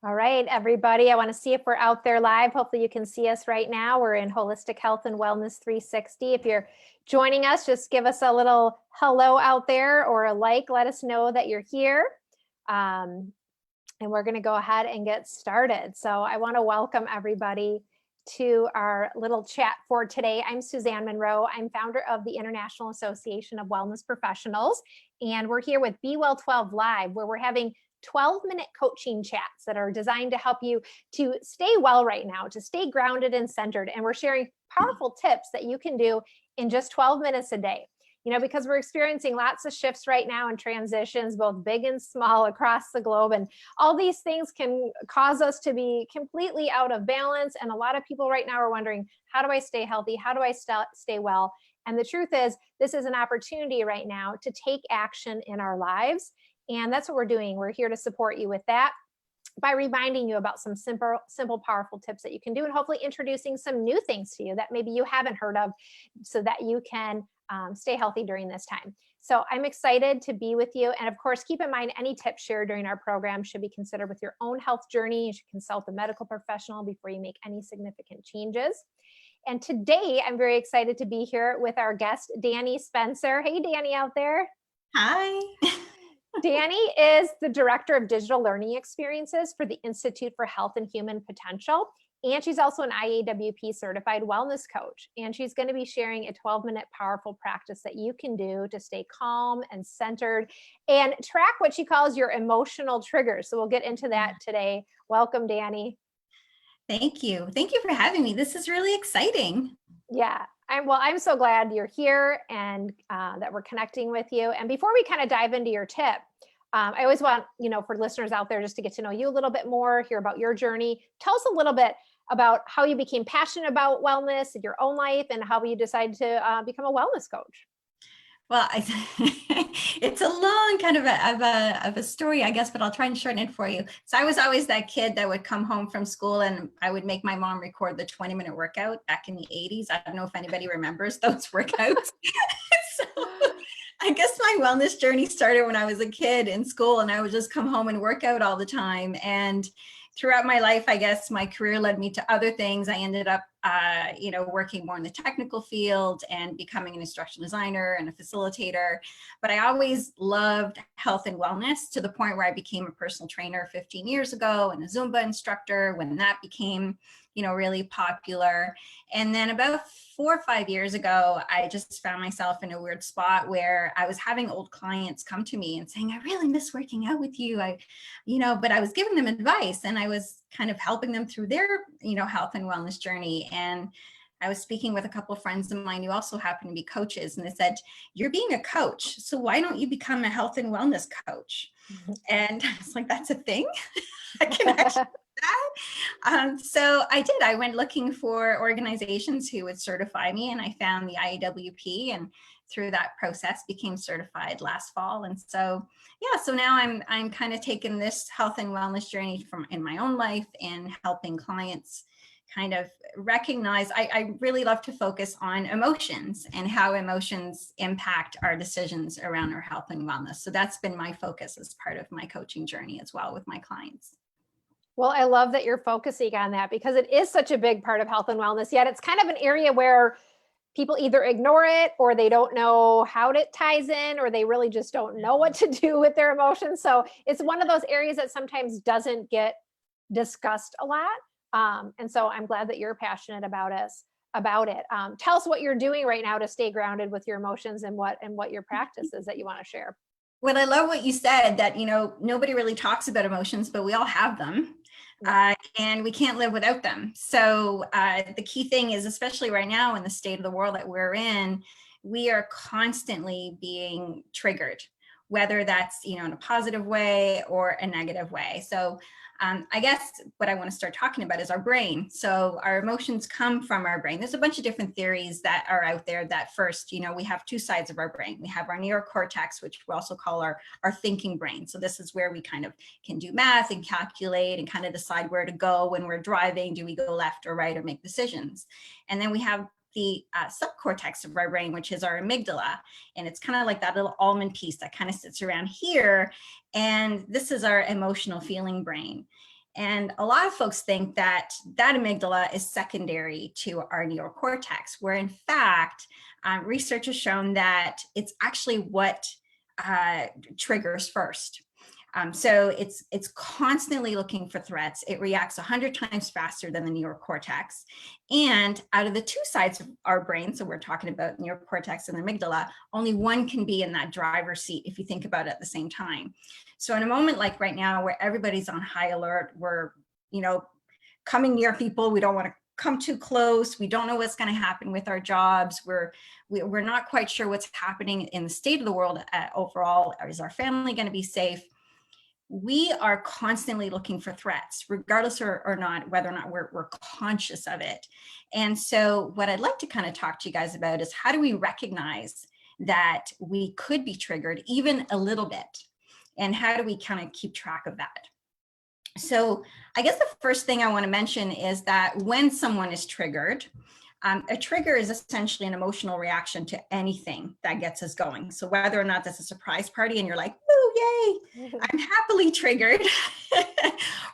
All right, everybody. I want to see if we're out there live. Hopefully you can see us right now. We're in Holistic Health and Wellness 360. If you're joining us, just give us a little hello out there or a like. Let us know that you're here. And we're going to go ahead and get started. So I want to welcome everybody to our little chat for today. I'm Suzanne Monroe. I'm founder of the International Association of Wellness Professionals. And we're here with Be Well 12 Live, where we're having 12-minute coaching chats that are designed to help you to stay well right now, to stay grounded and centered. And we're sharing powerful tips that you can do in just 12 minutes a day. You know, because we're experiencing lots of shifts right now and transitions, both big and small across the globe. And all these things can cause us to be completely out of balance. And a lot of people right now are wondering, how do I stay healthy? How do I stay well? And the truth is, this is an opportunity right now to take action in our lives. And that's what we're doing. We're here to support you with that by reminding you about some simple, powerful tips that you can do, and hopefully introducing some new things to you that maybe you haven't heard of, so that you can stay healthy during this time. So I'm excited to be with you. And of course, keep in mind, any tips shared during our program should be considered with your own health journey. You should consult a medical professional before you make any significant changes. And today, I'm very excited to be here with our guest, Dany Spencer. Hey, Dany out there. Hi. Dany is the Director of Digital Learning Experiences for the Institute for Health and Human Potential. And she's also an IAWP certified wellness coach. And she's going to be sharing a 12-minute powerful practice that you can do to stay calm and centered and track what she calls your emotional triggers. So we'll get into that today. Welcome, Dany. Thank you. Thank you for having me. This is really exciting. Yeah. I'm so glad you're here and that we're connecting with you. And before we kind of dive into your tip, I always want, for listeners out there just to get to know you a little bit more, hear about your journey. Tell us a little bit about how you became passionate about wellness in your own life and how you decided to become a wellness coach. Well, it's a long kind of a story, I guess, but I'll try and shorten it for you. So I was always that kid that would come home from school and I would make my mom record the 20-minute workout back in the 80s. I don't know if anybody remembers those workouts. So I guess my wellness journey started when I was a kid in school, and I would just come home and work out all the time. And throughout my life, I guess my career led me to other things. I ended up, working more in the technical field and becoming an instructional designer and a facilitator. But I always loved health and wellness, to the point where I became a personal trainer 15 years ago and a Zumba instructor when that became, really popular. And then about 4 or 5 years ago, I just found myself in a weird spot where I was having old clients come to me and saying, I really miss working out with you. But I was giving them advice, and I was kind of helping them through their, health and wellness journey. And I was speaking with a couple of friends of mine who also happen to be coaches, and they said, you're being a coach, so why don't you become a health and wellness coach? Mm-hmm. And I was like, that's a thing? I can actually do that. So I did. I went looking for organizations who would certify me, and I found the IAWP, and through that process became certified last fall. And so, so now I'm kind of taking this health and wellness journey from in my own life and helping clients kind of recognize. I really love to focus on emotions and how emotions impact our decisions around our health and wellness. So that's been my focus as part of my coaching journey as well with my clients. Well, I love that you're focusing on that, because it is such a big part of health and wellness, yet it's kind of an area where people either ignore it, or they don't know how it ties in, or they really just don't know what to do with their emotions. So it's one of those areas that sometimes doesn't get discussed a lot. And so I'm glad that you're passionate about it. Tell us what you're doing right now to stay grounded with your emotions, and what your practice is that you want to share. Well, I love what you said, that, nobody really talks about emotions, but we all have them. And we can't live without them. So the key thing is, especially right now in the state of the world that we're in, we are constantly being triggered, whether that's, in a positive way or a negative way. So I guess what I want to start talking about is our brain. So our emotions come from our brain. There's a bunch of different theories that are out there that first, we have two sides of our brain. We have our neocortex, which we also call our thinking brain. So this is where we kind of can do math and calculate and kind of decide where to go when we're driving. Do we go left or right, or make decisions? And then we have the subcortex of our brain, which is our amygdala. And it's kind of like that little almond piece that kind of sits around here. And this is our emotional feeling brain. And a lot of folks think that that amygdala is secondary to our neocortex, where in fact, research has shown that it's actually what triggers first. So it's constantly looking for threats. It reacts 100 times faster than the neocortex. And out of the two sides of our brain, so we're talking about neocortex and the amygdala, only one can be in that driver's seat if you think about it at the same time. So in a moment like right now, where everybody's on high alert, we're, coming near people, we don't want to come too close, we don't know what's going to happen with our jobs, we're not quite sure what's happening in the state of the world overall. Is our family going to be safe? We are constantly looking for threats, regardless or not, whether or not we're conscious of it. And so what I'd like to kind of talk to you guys about is, how do we recognize that we could be triggered even a little bit? And how do we kind of keep track of that? So I guess the first thing I want to mention is that when someone is triggered, a trigger is essentially an emotional reaction to anything that gets us going. So whether or not that's a surprise party and you're like, "Woo, yay, I'm happily triggered,"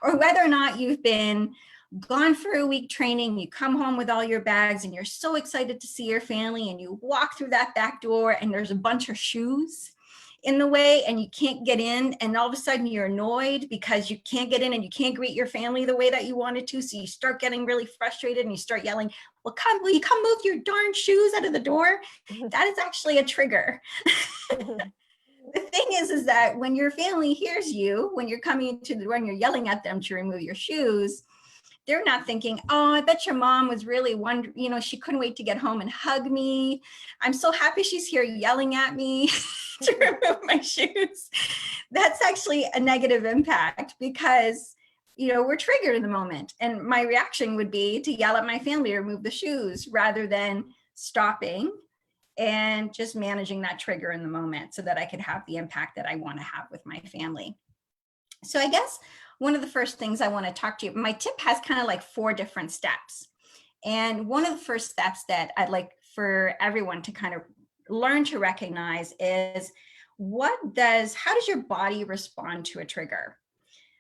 or whether or not you've been gone for a week training, you come home with all your bags and you're so excited to see your family, and you walk through that back door and there's a bunch of shoes in the way and you can't get in, and all of a sudden you're annoyed because you can't get in and you can't greet your family the way that you wanted to. So you start getting really frustrated and you start yelling, "Well, will you come move your darn shoes out of the door?" That is actually a trigger. The thing is that when your family hears you, when you're coming into the door and you're yelling at them to remove your shoes, they're not thinking, "Oh, I bet your mom was really wondering, she couldn't wait to get home and hug me. I'm so happy she's here yelling at me to remove my shoes." That's actually a negative impact because, we're triggered in the moment. And my reaction would be to yell at my family to remove the shoes rather than stopping and just managing that trigger in the moment so that I could have the impact that I want to have with my family. So I guess one of the first things I want to talk to you, my tip has kind of like 4 different steps. And one of the first steps that I'd like for everyone to kind of learn to recognize is, how does your body respond to a trigger?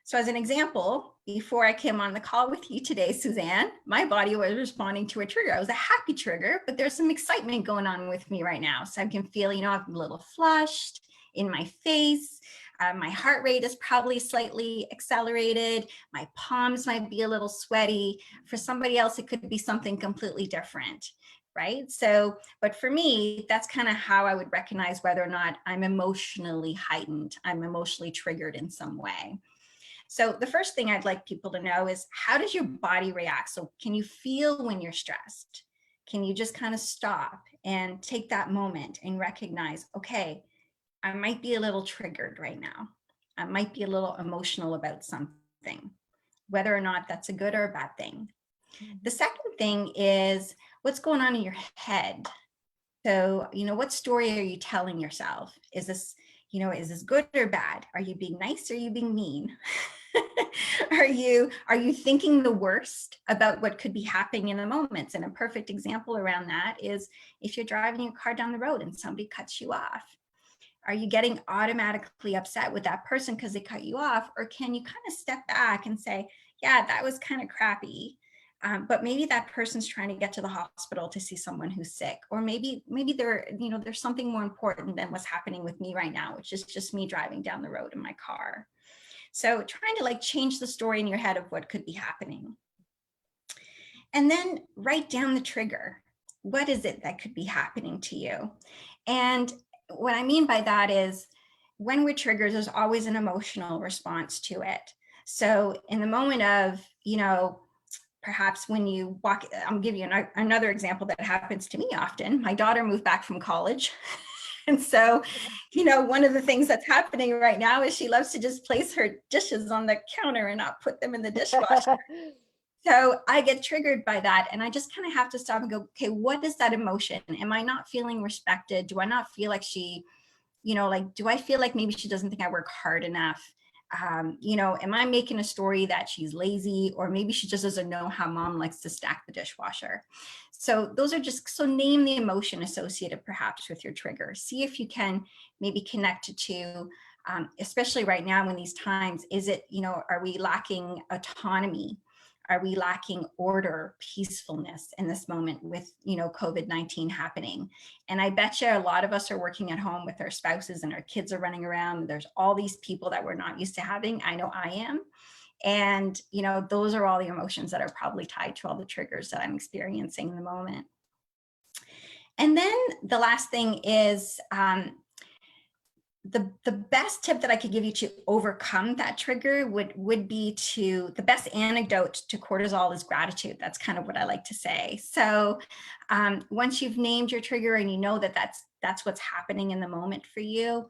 So as an example, before I came on the call with you today, Suzanne, my body was responding to a trigger. I was a happy trigger, but there's some excitement going on with me right now. So I can feel, I'm a little flushed in my face. My heart rate is probably slightly accelerated. My palms might be a little sweaty. For somebody else, it could be something completely different, right? So, but for me, that's kind of how I would recognize whether or not I'm emotionally heightened, I'm emotionally triggered in some way. So the first thing I'd like people to know is, how does your body react? So can you feel when you're stressed? Can you just kind of stop and take that moment and recognize, okay, I might be a little triggered right now. I might be a little emotional about something, whether or not that's a good or a bad thing. The second thing is, what's going on in your head? So, what story are you telling yourself? Is this good or bad? Are you being nice or are you being mean? Are you thinking the worst about what could be happening in the moments? And a perfect example around that is if you're driving your car down the road and somebody cuts you off. Are you getting automatically upset with that person because they cut you off? Or can you kind of step back and say, yeah, that was kind of crappy. But maybe that person's trying to get to the hospital to see someone who's sick. Or maybe there's something more important than what's happening with me right now, which is just me driving down the road in my car. So trying to change the story in your head of what could be happening. And then write down the trigger. What is it that could be happening to you? And what I mean by that is, when we're triggered, there's always an emotional response to it. So in the moment of, perhaps when you walk, I'll give you another example that happens to me often. My daughter moved back from college. And so, one of the things that's happening right now is she loves to just place her dishes on the counter and not put them in the dishwasher. So I get triggered by that, and I just kind of have to stop and go, okay, what is that emotion? Am I not feeling respected? Do I not feel like she, do I feel like maybe she doesn't think I work hard enough? Am I making a story that she's lazy, or maybe she just doesn't know how mom likes to stack the dishwasher? So those are so name the emotion associated perhaps with your trigger. See if you can maybe connect it to especially right now in these times, is it, are we lacking autonomy? Are we lacking order, peacefulness in this moment with, COVID-19 happening? And I bet you a lot of us are working at home with our spouses and our kids are running around. There's all these people that we're not used to having. I know I am. And, those are all the emotions that are probably tied to all the triggers that I'm experiencing in the moment. And then the last thing is, the best tip that I could give you to overcome that trigger would be the best antidote to cortisol is gratitude. That's kind of what I like to say. So once you've named your trigger and you know that that's what's happening in the moment for you,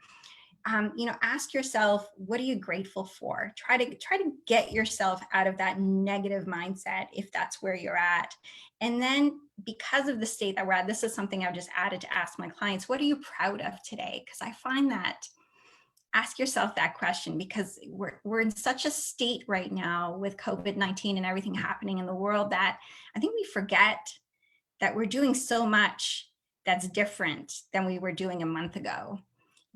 ask yourself, what are you grateful for? Try to get yourself out of that negative mindset if that's where you're at. And then because of the state that we're at, this is something I've just added to ask my clients, what are you proud of today? Because I find that ask yourself that question, because we're in such a state right now with COVID-19 and everything happening in the world that I think we forget that we're doing so much that's different than we were doing a month ago.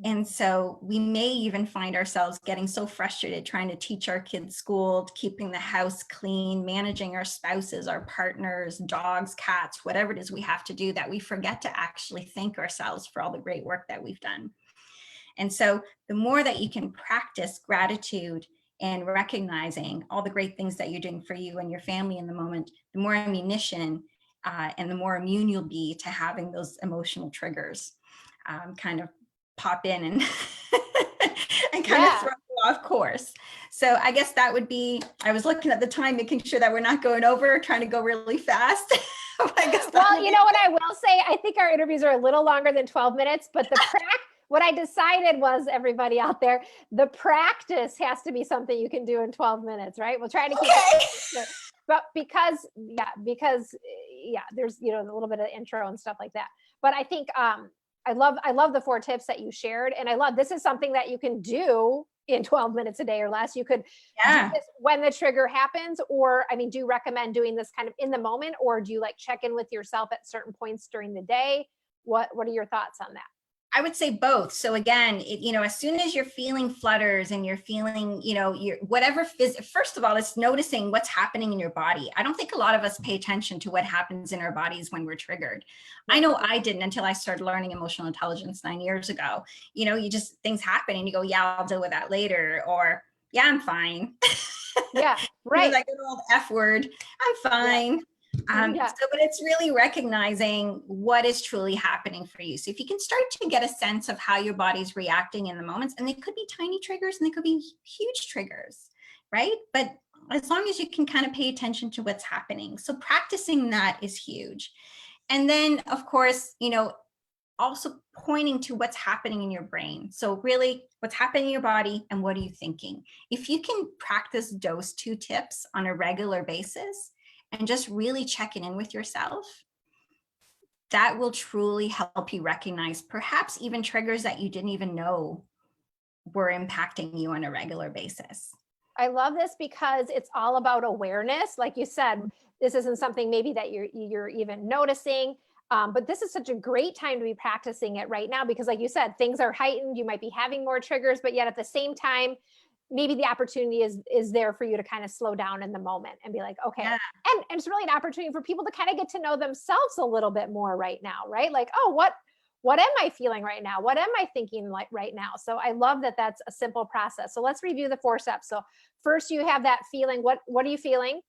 And so we may even find ourselves getting so frustrated trying to teach our kids school, keeping the house clean, managing our spouses, our partners, dogs, cats, whatever it is we have to do, that we forget to actually thank ourselves for all the great work that we've done. And so the more that you can practice gratitude and recognizing all the great things that you're doing for you and your family in the moment, the more ammunition and the more immune you'll be to having those emotional triggers kind of pop in and and kind of throw you off course. So I guess that would be, I was looking at the time, making sure that we're not going over, trying to go really fast. I guess well, you know what I will say? I think our interviews are a little longer than 12 minutes, but what I decided was, everybody out there, the practice has to be something you can do in 12 minutes, right? We'll try to keep it. But because there's, a little bit of intro and stuff like that. But I think, I love the 4 tips that you shared. And I love, this is something that you can do in 12 minutes a day or less. You could do this when the trigger happens, or, do you recommend doing this kind of in the moment, or do you check in with yourself at certain points during the day? What are your thoughts on that? I would say both. So again, as soon as you're feeling flutters and you're feeling, your whatever, first of all, it's noticing what's happening in your body. I don't think a lot of us pay attention to what happens in our bodies when we're triggered. I know I didn't until I started learning emotional intelligence 9 years ago. Things happen and you go, yeah, I'll deal with that later. Or yeah, I'm fine. Yeah, right. That good old F word, I'm fine. Yeah. But it's really recognizing what is truly happening for you. So if you can start to get a sense of how your body's reacting in the moments, and they could be tiny triggers and they could be huge triggers, right? But as long as you can kind of pay attention to what's happening. So practicing that is huge. And then of course, also pointing to what's happening in your brain. So really what's happening in your body and what are you thinking? If you can practice those 2 tips on a regular basis, and just really checking in with yourself, that will truly help you recognize perhaps even triggers that you didn't even know were impacting you on a regular basis. I love this because it's all about awareness. Like you said, this isn't something maybe that you're even noticing, but this is such a great time to be practicing it right now, because like you said, things are heightened. You might be having more triggers, but yet at the same time, maybe the opportunity is there for you to kind of slow down in the moment and be like, okay. Yeah. And it's really an opportunity for people to kind of get to know themselves a little bit more right now, right? Like, oh, what am I feeling right now? What am I thinking like right now? So I love that that's a simple process. So let's review the 4 steps. So first you have that feeling, what are you feeling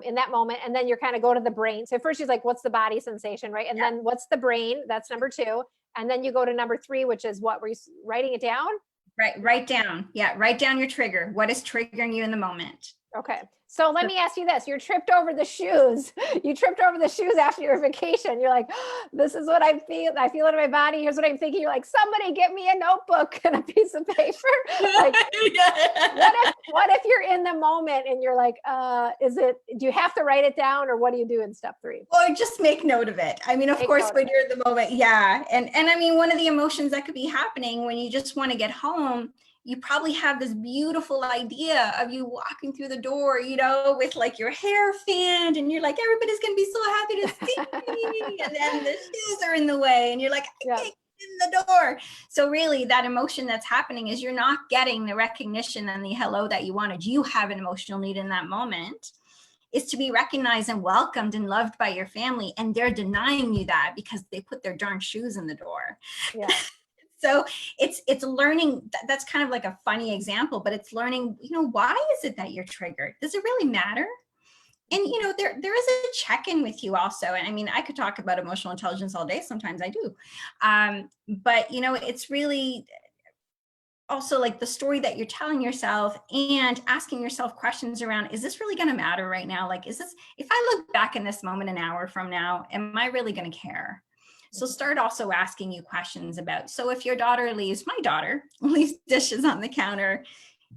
in that moment? And then you're kind of go to the brain. So first she's like, what's the body sensation, right? And then what's the brain? That's number 2. And then you go to number 3, which is what? Were you writing it down? Right, write down. Yeah, write down your trigger. What is triggering you in the moment? Okay. So let me ask you this. You tripped over the shoes. You tripped over the shoes after your vacation. You're like, oh, this is what I feel. I feel it in my body. Here's what I'm thinking. You're like, somebody get me a notebook and a piece of paper. Like, what if you're in the moment and you're like, do you have to write it down, or what do you do in step 3? Well, just make note of it. Of course, when you're in the moment. Yeah. And one of the emotions that could be happening when you just want to get home, you probably have this beautiful idea of you walking through the door, with like your hair fanned, and you're like, everybody's going to be so happy to see me. And then the shoes are in the way and you're like, I can't in the door. So really that emotion that's happening is you're not getting the recognition and the hello that you wanted. You have an emotional need in that moment, is to be recognized and welcomed and loved by your family. And they're denying you that because they put their darn shoes in the door. Yeah. So it's learning. That's kind of like a funny example, but it's learning, why is it that you're triggered? Does it really matter? And there is a check-in with you also. And I mean, I could talk about emotional intelligence all day. Sometimes I do. But it's really also like the story that you're telling yourself and asking yourself questions around, is this really going to matter right now? Like, if I look back in this moment an hour from now, am I really going to care? So start also asking you questions about, so if your daughter my daughter leaves dishes on the counter,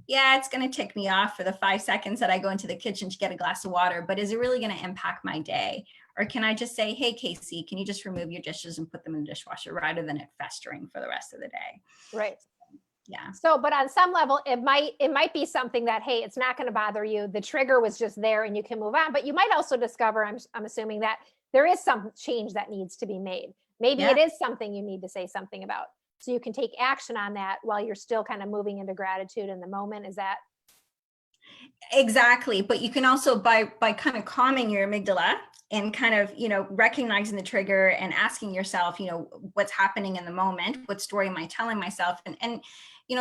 yeah, it's going to tick me off for the 5 seconds that I go into the kitchen to get a glass of water, but is it really going to impact my day? Or can I just say, hey, Casey, can you just remove your dishes and put them in the dishwasher, rather than it festering for the rest of the day? Right. Yeah. So, but on some level, it might be something that, hey, it's not going to bother you. The trigger was just there and you can move on. But you might also discover, I'm assuming, that there is some change that needs to be made. Maybe Yeah. it is something you need to say something about. So you can take action on that while you're still kind of moving into gratitude in the moment. Is that? Exactly. But you can also, by kind of calming your amygdala and kind of, recognizing the trigger and asking yourself, what's happening in the moment, what story am I telling myself? And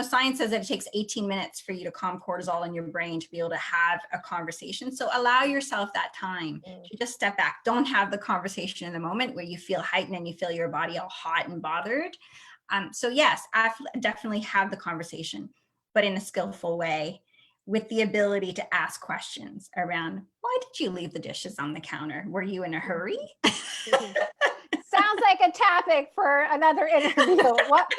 science says that it takes 18 minutes for you to calm cortisol in your brain to be able to have a conversation. So allow yourself that time to just step back. Don't have the conversation in the moment where you feel heightened and you feel your body all hot and bothered. So yes, I definitely have the conversation, but in a skillful way, with the ability to ask questions around, why did you leave the dishes on the counter? Were you in a hurry? Sounds like a topic for another interview. What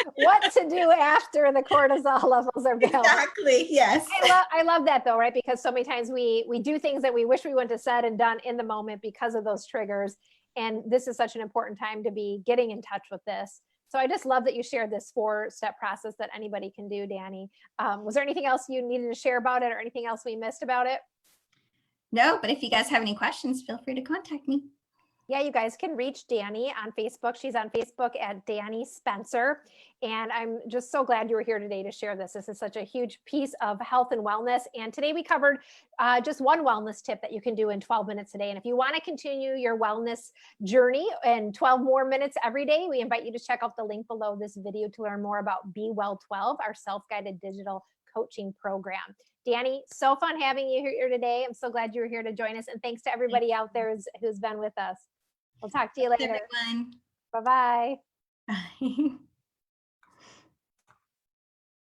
to do after the cortisol levels are balanced. Exactly. Yes. I love that though, right? Because so many times we do things that we wish we wouldn't have said and done in the moment because of those triggers. And this is such an important time to be getting in touch with this. So I just love that you shared this 4-step process that anybody can do, Dany. Was there anything else you needed to share about it, or anything else we missed about it? No, but if you guys have any questions, feel free to contact me. Yeah, you guys can reach Dany on Facebook. She's on Facebook at Dany Spencer. And I'm just so glad you were here today to share this. This is such a huge piece of health and wellness. And today we covered just one wellness tip that you can do in 12 minutes a day. And if you want to continue your wellness journey in 12 more minutes every day, we invite you to check out the link below this video to learn more about Be Well 12, our self-guided digital coaching program. Dany, so fun having you here today. I'm so glad you were here to join us. And thanks to everybody out there who's been with us. We'll talk to you later. Everyone. Bye-bye. Bye.